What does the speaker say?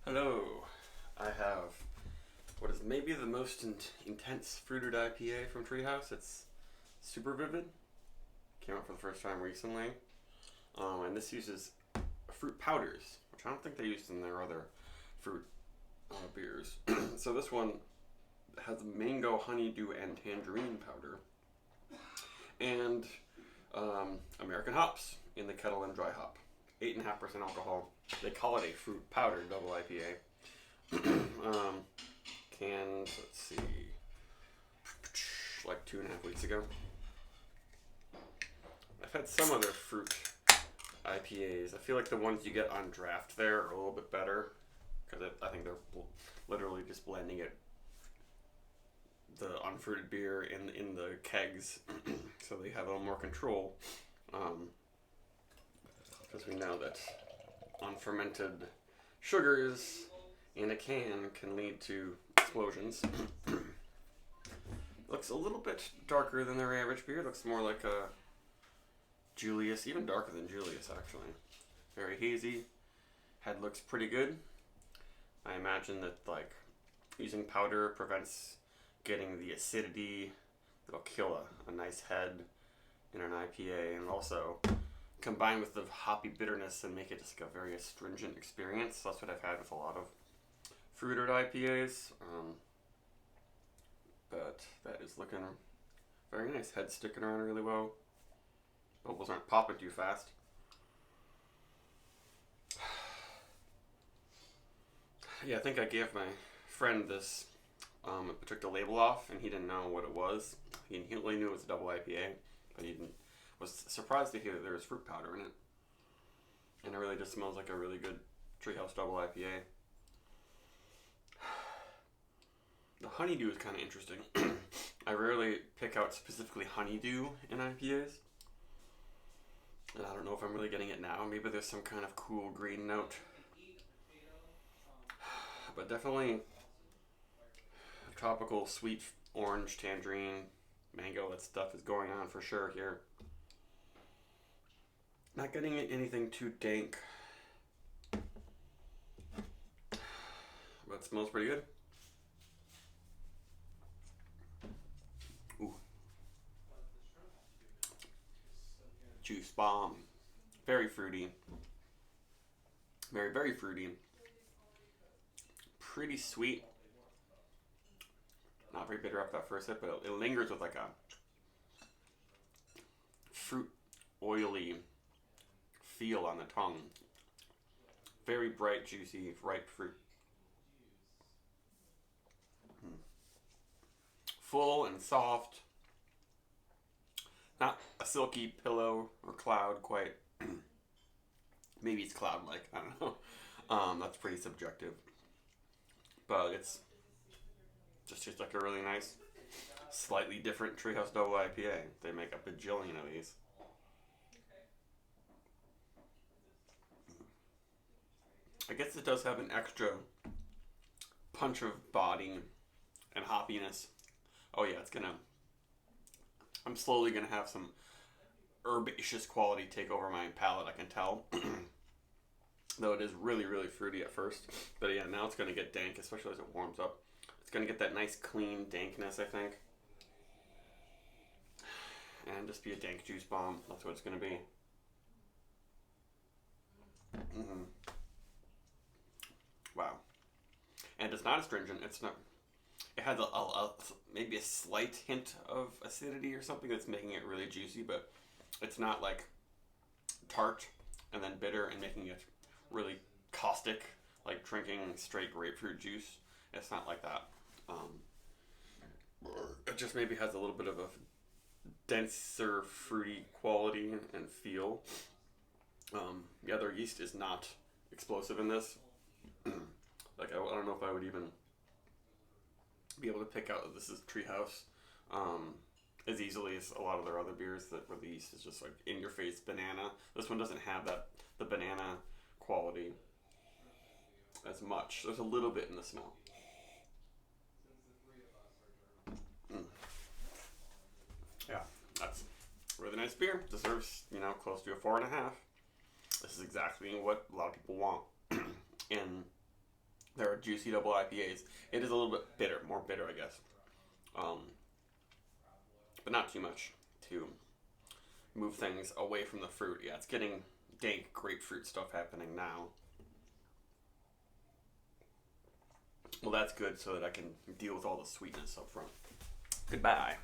Hello, I have what is maybe the most intense fruited IPA from Treehouse. It's super vivid. Came out for the first time recently. And this uses fruit powders, which I don't think they used in their other fruit beers. So this one has mango, honeydew, and tangerine powder. And American hops in the kettle and dry hop. 8.5% alcohol. They call it a fruit powder double IPA. Canned, let's see, like 2.5 weeks ago. I've had some other fruit IPAs. I feel like the ones you get on draft there are a little bit better because I think they're literally just blending the unfruited beer in the kegs, so they have a little more control. Because we know that unfermented sugars in a can lead to explosions. Looks a little bit darker than their average beer. Looks more like a Julius, even darker than Julius actually. Very hazy. Head looks pretty good. I imagine that like using powder prevents getting the acidity that'll kill a nice head in an IPA, and also combined with the hoppy bitterness and make it just like a very astringent experience. That's what I've had with a lot of fruited IPAs. But that is looking very nice. Head sticking around really well. Bubbles aren't popping too fast. Yeah, I think I gave my friend this. I took the label off and he didn't know what it was. He only knew it was a double IPA, but he was surprised to hear that there was fruit powder in it. And it really just smells like a really good Treehouse double IPA. The honeydew is kind of interesting. I rarely pick out specifically honeydew in IPAs. And I don't know if I'm really getting it now. Maybe there's some kind of cool green note. But definitely tropical, sweet orange, tangerine, mango, that stuff is going on for sure here. Not getting anything too dank. But it smells pretty good. Ooh. Juice bomb. Very fruity. Very, very fruity. Pretty sweet. Not very bitter after that first sip, but it lingers with like a fruit, oily feel on the tongue. Very bright, juicy, ripe fruit. Full and soft. Not a silky pillow or cloud quite. Maybe it's cloud-like, I don't know. That's pretty subjective. But it's just tastes like a really nice, slightly different Treehouse Double IPA. They make a bajillion of these. I guess it does have an extra punch of body and hoppiness. Oh yeah, I'm slowly gonna have some herbaceous quality take over my palate, I can tell. Though it is really, really fruity at first. But yeah, now it's gonna get dank, especially as it warms up. It's gonna get that nice clean dankness, I think. And just be a dank juice bomb. That's what it's gonna be. Mm-hmm. Wow. And it's not astringent. It's not. It has maybe a slight hint of acidity or something that's making it really juicy, but it's not like tart and then bitter and making it really caustic, like drinking straight grapefruit juice. It's not like that. It just maybe has a little bit of a denser, fruity quality and feel. Yeah, their yeast is not explosive in this. Like, I don't know if I would even be able to pick out that this is Treehouse as easily as a lot of their other beers where the yeast is just like in your face banana. This one doesn't have the banana quality as much. There's a little bit in the smell. Yeah, that's a really nice beer. Deserves, close to a 4.5. This is exactly what a lot of people want in There are juicy double IPAs. It is a little bit bitter, more bitter, I guess. But not too much to move things away from the fruit. Yeah, it's getting dank grapefruit stuff happening now. Well, that's good so that I can deal with all the sweetness up front. Goodbye.